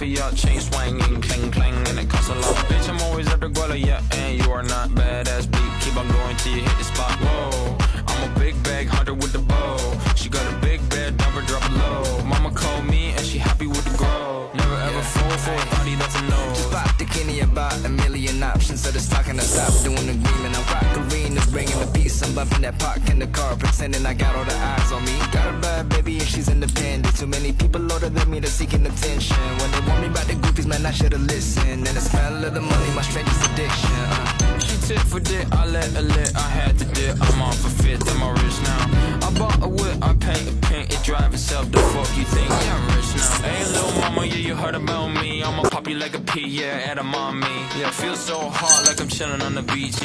yeah, chain swinging, clang clang, and it costs a lot. Bitch, I'm always at the guala, yeah, and you are not badass beat. Keep on going till you hit the spot. Whoa, I'm a big bag hunter with the bow. She got a big bed, never drop it low. Mama called me and she happy with the grow. Never ever fall for a body that's a no. Just pop the Kenny about a million options. So the stock and I stop doing the agreement. I'm rock arenas, bringing the peace. I'm bumping that park in the car, pretending I got all the eyes on me. Got a bad baby and she's independent. Too many people older than me, they're seeking attention. When they want me about the goofies, man, I should've listened. And the smell of the money, my strangest addiction. She tit for dick, I let her lit, I had to dip. I'm off a fifth, I'm all rich now. I bought a whip, I paint a pink, it drive itself. The fuck you think? Yeah, I'm rich now. Hey, little mama, yeah, you heard about me. I'ma pop you like a pea, yeah, at a mommy. Yeah, feel so hot like I'm chilling on the beach.